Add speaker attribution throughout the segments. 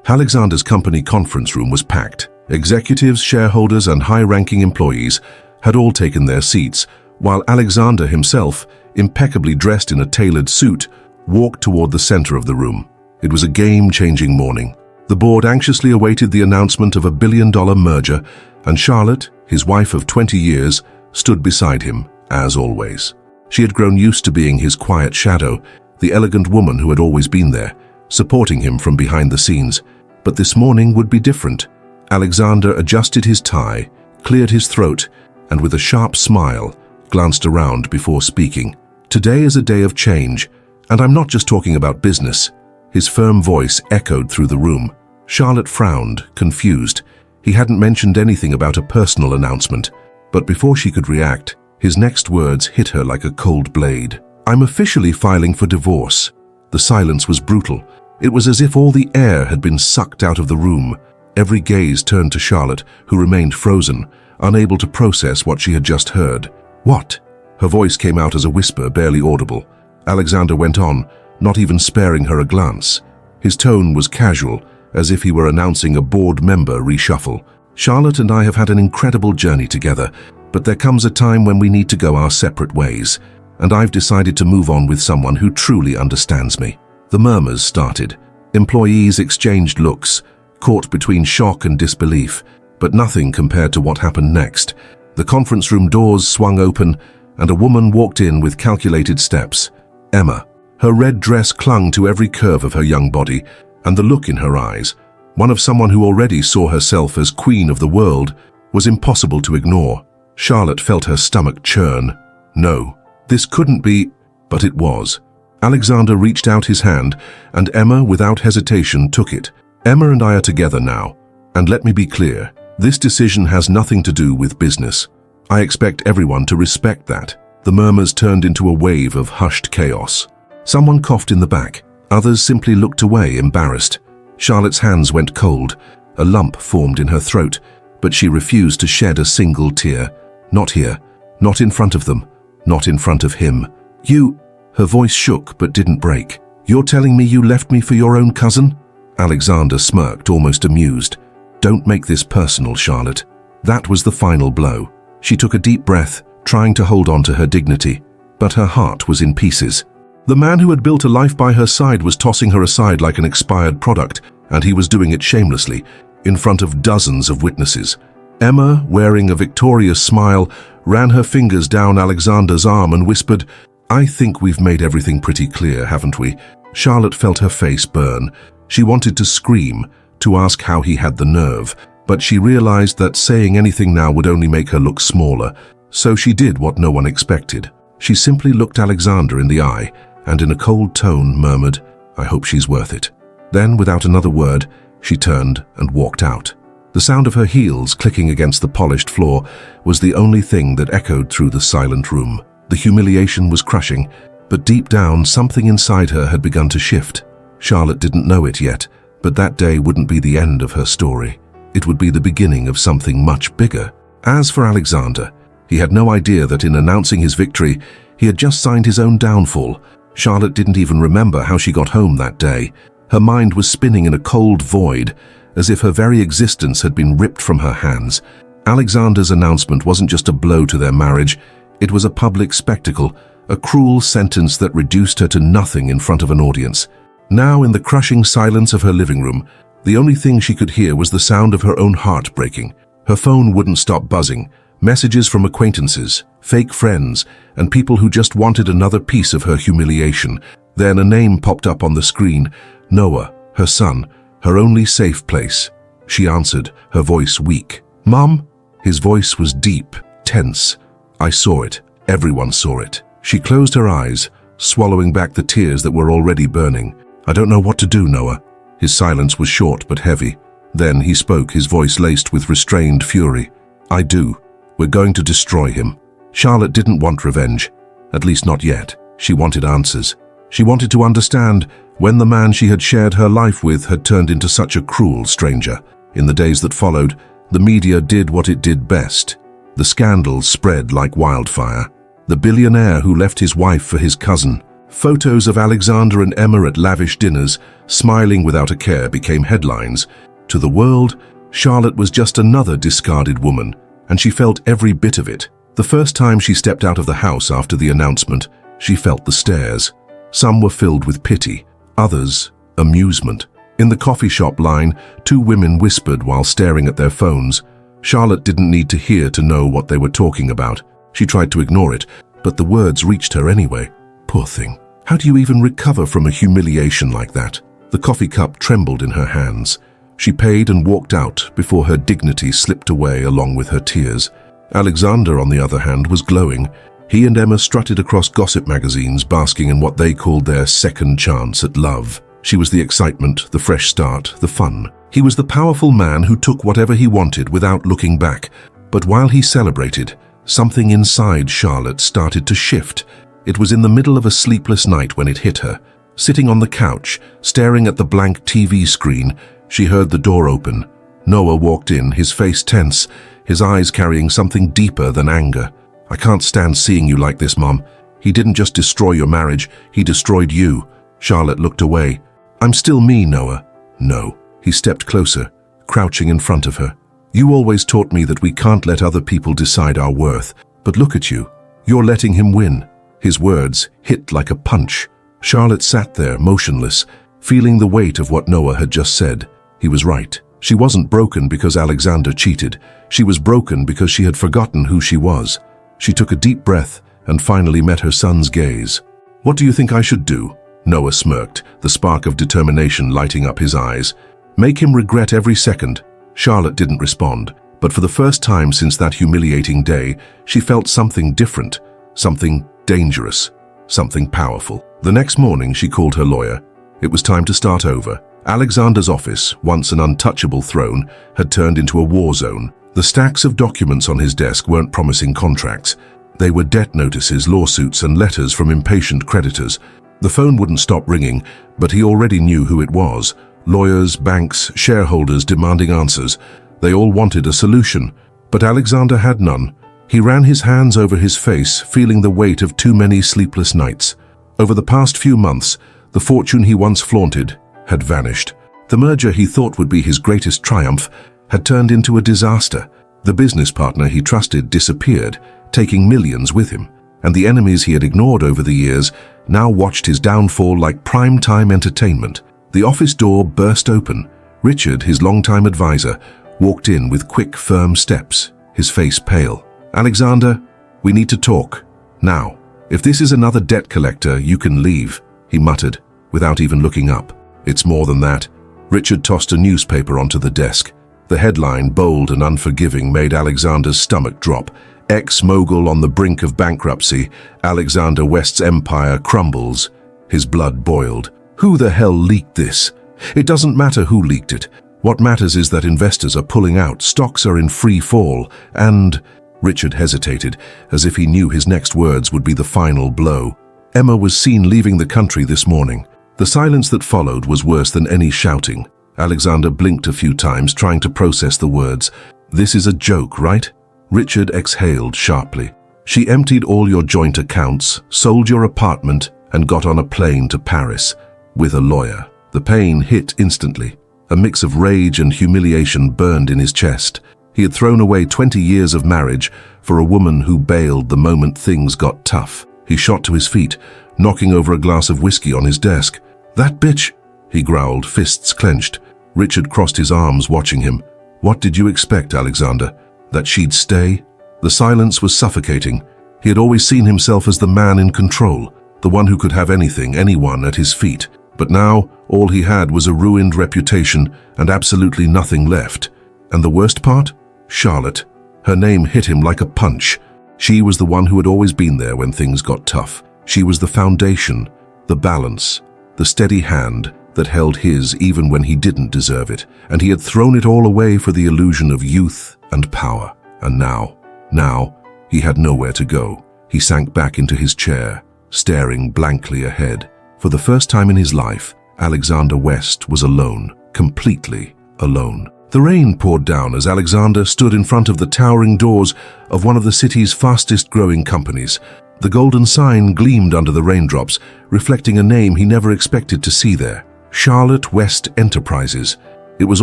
Speaker 1: Alexander's company conference room was packed. Executives, shareholders, and high-ranking employees had all taken their seats, while Alexander himself, impeccably dressed in a tailored suit, walked toward the center of the room. It was a game-changing morning. The board anxiously awaited the announcement of a billion-dollar merger, and Charlotte, his wife of 20 years, stood beside him, as always. She had grown used to being his quiet shadow, the elegant woman who had always been there, supporting him from behind the scenes. But this morning would be different. Alexander adjusted his tie, cleared his throat, and with a sharp smile, glanced around before speaking. Today is a day of change, and I'm not just talking about business. His firm voice echoed through the room. Charlotte frowned, confused. He hadn't mentioned anything about a personal announcement, but before she could react, his next words hit her like a cold blade. I'm officially filing for divorce. The silence was brutal. It was as if all the air had been sucked out of the room. Every gaze turned to Charlotte, who remained frozen, unable to process what she had just heard. What? Her voice came out as a whisper, barely audible. Alexander went on, not even sparing her a glance. His tone was casual, as if he were announcing a board member reshuffle. Charlotte and I have had an incredible journey together, but there comes a time when we need to go our separate ways, and I've decided to move on with someone who truly understands me. The murmurs started. Employees exchanged looks, caught between shock and disbelief, but nothing compared to what happened next. The conference room doors swung open, and a woman walked in with calculated steps. Emma. Her red dress clung to every curve of her young body, and the look in her eyes, one of someone who already saw herself as queen of the world, was impossible to ignore. Charlotte felt her stomach churn. No, this couldn't be, but it was. Alexander reached out his hand, and Emma, without hesitation, took it. Emma and I are together now, and let me be clear, this decision has nothing to do with business. I expect everyone to respect that. The murmurs turned into a wave of hushed chaos. Someone coughed in the back. Others simply looked away, embarrassed. Charlotte's hands went cold. A lump formed in her throat, but she refused to shed a single tear. Not here. Not in front of them. Not in front of him. You... Her voice shook but didn't break. You're telling me you left me for your own cousin? Alexander smirked, almost amused. Don't make this personal, Charlotte. That was the final blow. She took a deep breath, trying to hold on to her dignity, but her heart was in pieces. The man who had built a life by her side was tossing her aside like an expired product, and he was doing it shamelessly, in front of dozens of witnesses. Emma, wearing a victorious smile, ran her fingers down Alexander's arm and whispered, I think we've made everything pretty clear, haven't we? Charlotte felt her face burn. She wanted to scream, to ask how he had the nerve, but she realized that saying anything now would only make her look smaller, so she did what no one expected. She simply looked Alexander in the eye, and in a cold tone murmured, I hope she's worth it. Then, without another word, she turned and walked out. The sound of her heels clicking against the polished floor was the only thing that echoed through the silent room. The humiliation was crushing, but deep down, something inside her had begun to shift. Charlotte didn't know it yet, but that day wouldn't be the end of her story. It would be the beginning of something much bigger. As for Alexander, he had no idea that in announcing his victory, he had just signed his own downfall. Charlotte didn't even remember how she got home that day. Her mind was spinning in a cold void, as if her very existence had been ripped from her hands. Alexander's announcement wasn't just a blow to their marriage, it was a public spectacle, a cruel sentence that reduced her to nothing in front of an audience. Now, in the crushing silence of her living room, the only thing she could hear was the sound of her own heart breaking. Her phone wouldn't stop buzzing. Messages from acquaintances, fake friends, and people who just wanted another piece of her humiliation. Then a name popped up on the screen. Noah, her son, her only safe place. She answered, her voice weak. Mom? His voice was deep, tense. I saw it. Everyone saw it. She closed her eyes, swallowing back the tears that were already burning. I don't know what to do, Noah. His silence was short but heavy. Then he spoke, his voice laced with restrained fury. I do. We're going to destroy him. Charlotte didn't want revenge. At least not yet. She wanted answers. She wanted to understand when the man she had shared her life with had turned into such a cruel stranger. In the days that followed, the media did what it did best. The scandals spread like wildfire. The billionaire who left his wife for his cousin, Photos of Alexander and Emma at lavish dinners, smiling without a care, became headlines. To the world, Charlotte was just another discarded woman, and she felt every bit of it. The first time she stepped out of the house after the announcement, she felt the stares. Some were filled with pity, others amusement. In the coffee shop line, two women whispered while staring at their phones. Charlotte didn't need to hear to know what they were talking about. She tried to ignore it, but the words reached her anyway. Poor thing. How do you even recover from a humiliation like that? The coffee cup trembled in her hands. She paid and walked out before her dignity slipped away along with her tears. Alexander, on the other hand, was glowing. He and Emma strutted across gossip magazines, basking in what they called their second chance at love. She was the excitement, the fresh start, the fun. He was the powerful man who took whatever he wanted without looking back. But while he celebrated, something inside Charlotte started to shift. It was in the middle of a sleepless night when it hit her. Sitting on the couch, staring at the blank TV screen, she heard the door open. Noah walked in, his face tense, his eyes carrying something deeper than anger. I can't stand seeing you like this, Mom. He didn't just destroy your marriage, he destroyed you. Charlotte looked away. I'm still me, Noah. No. He stepped closer, crouching in front of her. You always taught me that we can't let other people decide our worth. But look at you. You're letting him win. His words hit like a punch. Charlotte sat there, motionless, feeling the weight of what Noah had just said. He was right. She wasn't broken because Alexander cheated. She was broken because she had forgotten who she was. She took a deep breath and finally met her son's gaze. What do you think I should do? Noah smirked, the spark of determination lighting up his eyes. Make him regret every second. Charlotte didn't respond, but for the first time since that humiliating day, she felt something different, something dangerous, something powerful. The next morning, she called her lawyer. It was time to start over. Alexander's office, once an untouchable throne, had turned into a war zone. The stacks of documents on his desk weren't promising contracts. They were debt notices, lawsuits, and letters from impatient creditors. The phone wouldn't stop ringing, but he already knew who it was. Lawyers, banks, shareholders demanding answers. They all wanted a solution, but Alexander had none. He ran his hands over his face, feeling the weight of too many sleepless nights. Over the past few months, the fortune he once flaunted had vanished. The merger he thought would be his greatest triumph had turned into a disaster. The business partner he trusted disappeared, taking millions with him, and the enemies he had ignored over the years now watched his downfall like prime-time entertainment. The office door burst open. Richard, his longtime advisor, walked in with quick, firm steps, his face pale. Alexander, we need to talk. Now. If this is another debt collector, you can leave, he muttered, without even looking up. It's more than that. Richard tossed a newspaper onto the desk. The headline, bold and unforgiving, made Alexander's stomach drop. Ex-mogul on the brink of bankruptcy, Alexander West's empire crumbles. His blood boiled. Who the hell leaked this? It doesn't matter who leaked it. What matters is that investors are pulling out, stocks are in free fall, and... Richard hesitated, as if he knew his next words would be the final blow. Emma was seen leaving the country this morning. The silence that followed was worse than any shouting. Alexander blinked a few times, trying to process the words. This is a joke, right? Richard exhaled sharply. She emptied all your joint accounts, sold your apartment, and got on a plane to Paris, with a lawyer. The pain hit instantly. A mix of rage and humiliation burned in his chest. He had thrown away 20 years of marriage for a woman who bailed the moment things got tough. He shot to his feet, knocking over a glass of whiskey on his desk. That bitch, he growled, fists clenched. Richard crossed his arms, watching him. What did you expect, Alexander? That she'd stay? The silence was suffocating. He had always seen himself as the man in control, the one who could have anything, anyone at his feet. But now, all he had was a ruined reputation and absolutely nothing left. And the worst part? Charlotte. Her name hit him like a punch. She was the one who had always been there when things got tough. She was the foundation, the balance, the steady hand that held his even when he didn't deserve it, and he had thrown it all away for the illusion of youth and power. And now, he had nowhere to go. He sank back into his chair, staring blankly ahead. For the first time in his life, Alexander West was alone, completely alone. The rain poured down as Alexander stood in front of the towering doors of one of the city's fastest-growing companies. The golden sign gleamed under the raindrops, reflecting a name he never expected to see there. Charlotte West Enterprises. It was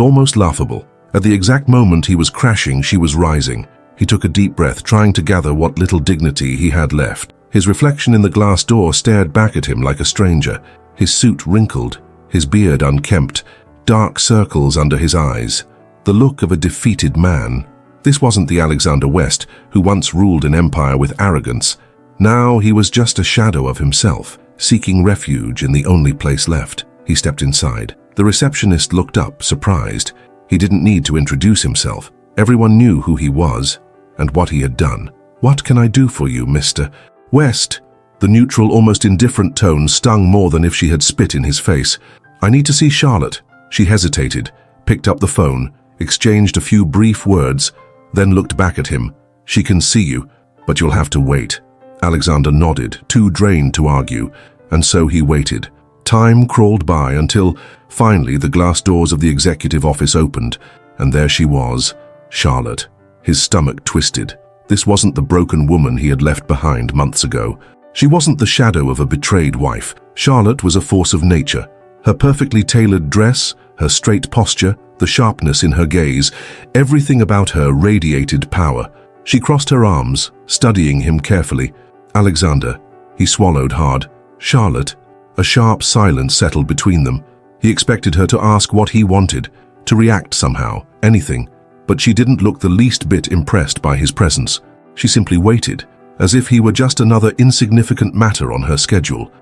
Speaker 1: almost laughable. At the exact moment he was crashing, she was rising. He took a deep breath, trying to gather what little dignity he had left. His reflection in the glass door stared back at him like a stranger, his suit wrinkled, his beard unkempt, dark circles under his eyes. The look of a defeated man. This wasn't the Alexander West who once ruled an empire with arrogance. Now he was just a shadow of himself, seeking refuge in the only place left. He stepped inside. The receptionist looked up, surprised. He didn't need to introduce himself. Everyone knew who he was and what he had done. "What can I do for you, Mr. West?" The neutral, almost indifferent tone stung more than if she had spit in his face. "I need to see Charlotte." She hesitated, picked up the phone, exchanged a few brief words, then looked back at him. "She can see you, but you'll have to wait." Alexander nodded, too drained to argue, and so he waited. Time crawled by until, finally, the glass doors of the executive office opened, and there she was, Charlotte. His stomach twisted. This wasn't the broken woman he had left behind months ago. She wasn't the shadow of a betrayed wife. Charlotte was a force of nature. Her perfectly tailored dress, her straight posture, the sharpness in her gaze, everything about her radiated power. She crossed her arms, studying him carefully. "Alexander." He swallowed hard. "Charlotte." A sharp silence settled between them. He expected her to ask what he wanted, to react somehow, anything. But she didn't look the least bit impressed by his presence. She simply waited, as if he were just another insignificant matter on her schedule.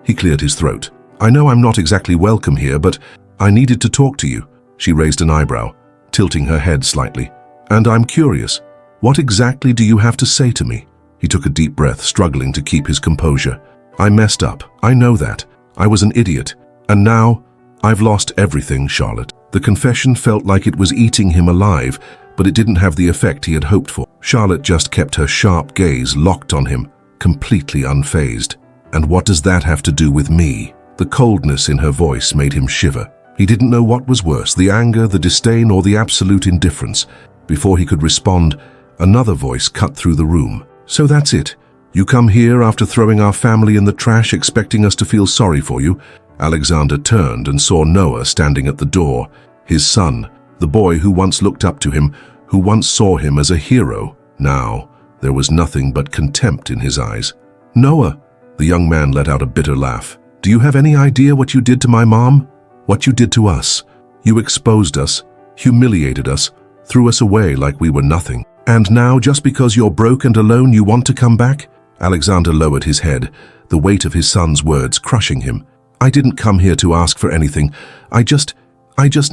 Speaker 1: He cleared his throat. "I know I'm not exactly welcome here, but I needed to talk to you." She raised an eyebrow, tilting her head slightly. "And I'm curious. What exactly do you have to say to me?" He took a deep breath, struggling to keep his composure. "I messed up. I know that. I was an idiot. And now, I've lost everything, Charlotte." The confession felt like it was eating him alive, but it didn't have the effect he had hoped for. Charlotte just kept her sharp gaze locked on him, completely unfazed. "And what does that have to do with me?" The coldness in her voice made him shiver. He didn't know what was worse, the anger, the disdain, or the absolute indifference. Before he could respond, another voice cut through the room. "So that's it. You come here after throwing our family in the trash, expecting us to feel sorry for you?" Alexander turned and saw Noah standing at the door. His son, the boy who once looked up to him, who once saw him as a hero. Now, there was nothing but contempt in his eyes. "Noah," the young man let out a bitter laugh. "Do you have any idea what you did to my mom? What you did to us? You exposed us, humiliated us, threw us away like we were nothing. And now, just because you're broke and alone, you want to come back?" Alexander lowered his head, the weight of his son's words crushing him. "I didn't come here to ask for anything. I just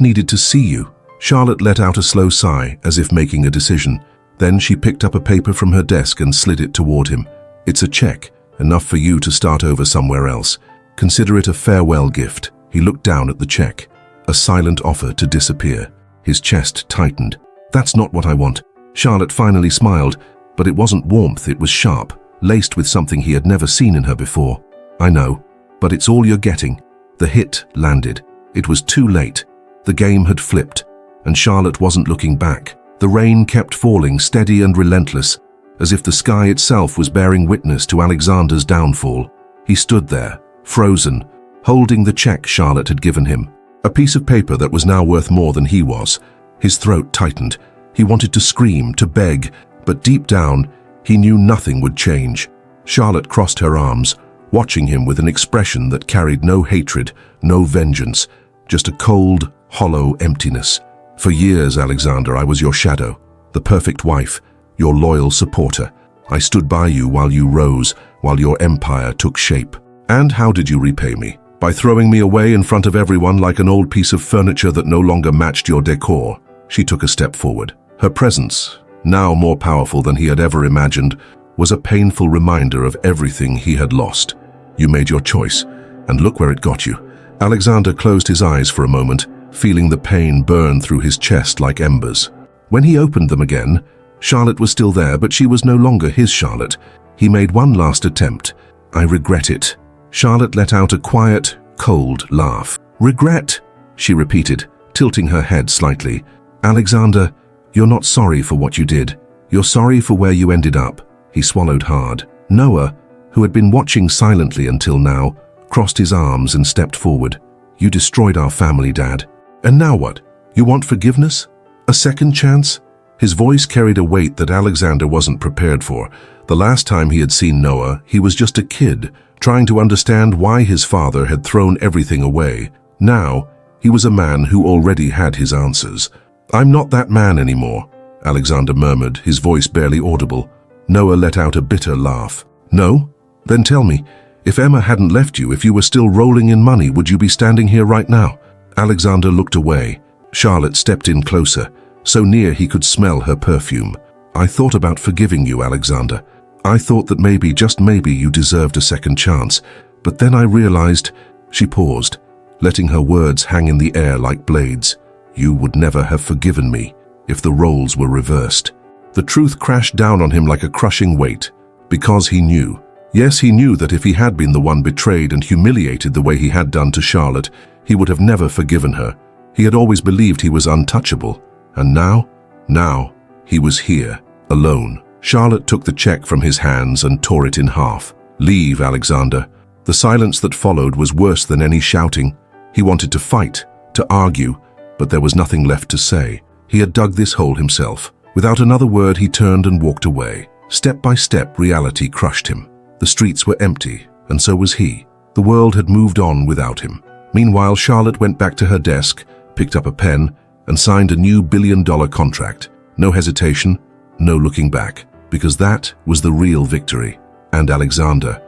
Speaker 1: needed to see you." Charlotte let out a slow sigh, as if making a decision. Then she picked up a paper from her desk and slid it toward him. "It's a check, enough for you to start over somewhere else. Consider it a farewell gift." He looked down at the check, a silent offer to disappear. His chest tightened. "That's not what I want." Charlotte finally smiled, but it wasn't warmth, it was sharp, laced with something he had never seen in her before. "I know, but it's all you're getting." The hit landed. It was too late. The game had flipped, and Charlotte wasn't looking back. The rain kept falling, steady and relentless, as if the sky itself was bearing witness to Alexander's downfall. He stood there, frozen, holding the check Charlotte had given him, a piece of paper that was now worth more than he was. His throat tightened. He wanted to scream, to beg, but deep down, he knew nothing would change. Charlotte crossed her arms, watching him with an expression that carried no hatred, no vengeance, just a cold, hollow emptiness. "For years, Alexander, I was your shadow, the perfect wife, your loyal supporter. I stood by you while you rose, while your empire took shape. And how did you repay me? By throwing me away in front of everyone like an old piece of furniture that no longer matched your decor." She took a step forward. Her presence, now more powerful than he had ever imagined, was a painful reminder of everything he had lost. "You made your choice, and look where it got you." Alexander closed his eyes for a moment, feeling the pain burn through his chest like embers. When he opened them again, Charlotte was still there, but she was no longer his Charlotte. He made one last attempt. "I regret it." Charlotte let out a quiet, cold laugh. "Regret?" she repeated, tilting her head slightly. "Alexander, you're not sorry for what you did. You're sorry for where you ended up." He swallowed hard. Noah, who had been watching silently until now, crossed his arms and stepped forward. "You destroyed our family, Dad. And now what? You want forgiveness? A second chance?" His voice carried a weight that Alexander wasn't prepared for. The last time he had seen Noah, he was just a kid, trying to understand why his father had thrown everything away. Now, he was a man who already had his answers. "I'm not that man anymore," Alexander murmured, his voice barely audible. Noah let out a bitter laugh. "No? Then tell me, if Emma hadn't left you, if you were still rolling in money, would you be standing here right now?" Alexander looked away. Charlotte stepped in closer, so near he could smell her perfume. "I thought about forgiving you, Alexander. I thought that maybe, just maybe, you deserved a second chance. But then I realized..." She paused, letting her words hang in the air like blades. "You would never have forgiven me if the roles were reversed." The truth crashed down on him like a crushing weight, because he knew. Yes, he knew that if he had been the one betrayed and humiliated the way he had done to Charlotte, he would have never forgiven her. He had always believed he was untouchable. And now, he was here, alone. Charlotte took the check from his hands and tore it in half. "Leave, Alexander." The silence that followed was worse than any shouting. He wanted to fight, to argue, but there was nothing left to say. He had dug this hole himself. Without another word, he turned and walked away. Step by step, reality crushed him. The streets were empty, and so was he. The world had moved on without him. Meanwhile, Charlotte went back to her desk, picked up a pen, and signed a new billion-dollar contract. No hesitation, no looking back, because that was the real victory. And Alexander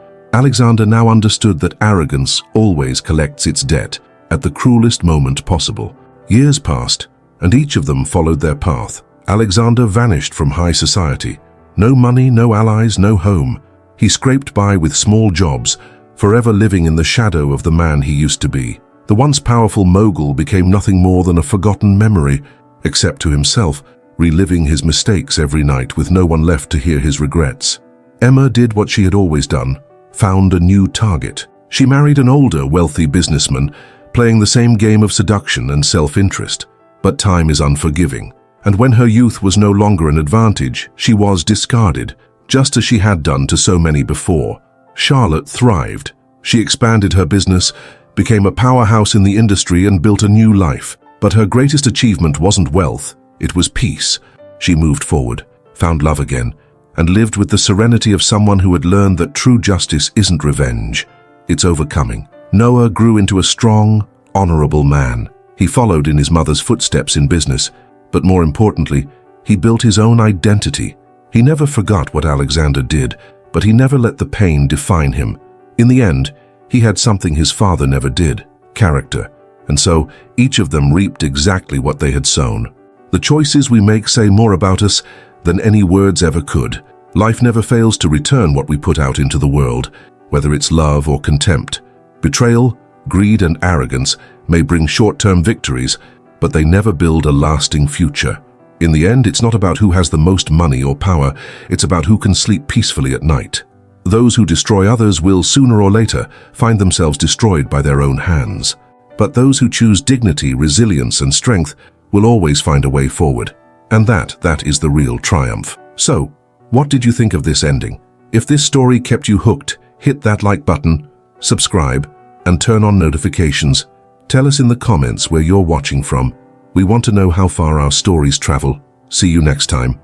Speaker 1: now understood that arrogance always collects its debt at the cruelest moment possible. Years passed, and each of them followed their path. Alexander vanished from high society. No money, no allies, no home. He scraped by with small jobs, forever living in the shadow of the man he used to be. The once powerful mogul became nothing more than a forgotten memory, except to himself, reliving his mistakes every night with no one left to hear his regrets. Emma did what she had always done, found a new target. She married an older, wealthy businessman, playing the same game of seduction and self-interest. But time is unforgiving, and when her youth was no longer an advantage, she was discarded, just as she had done to so many before. Charlotte thrived. She expanded her business, became a powerhouse in the industry, and built a new life. But her greatest achievement wasn't wealth, it was peace. She moved forward, found love again, and lived with the serenity of someone who had learned that true justice isn't revenge, it's overcoming. Noah grew into a strong, honorable man. He followed in his mother's footsteps in business, but more importantly, he built his own identity. He never forgot what Alexander did, but he never let the pain define him. In the end, he had something his father never did, character, and so each of them reaped exactly what they had sown. The choices we make say more about us than any words ever could. Life never fails to return what we put out into the world, whether it's love or contempt. Betrayal, greed, and arrogance may bring short-term victories, but they never build a lasting future. In the end, it's not about who has the most money or power, it's about who can sleep peacefully at night. Those who destroy others will, sooner or later, find themselves destroyed by their own hands. But those who choose dignity, resilience, and strength will always find a way forward. And that is the real triumph. So, what did you think of this ending? If this story kept you hooked, hit that like button, subscribe, and turn on notifications. Tell us in the comments where you're watching from. We want to know how far our stories travel. See you next time.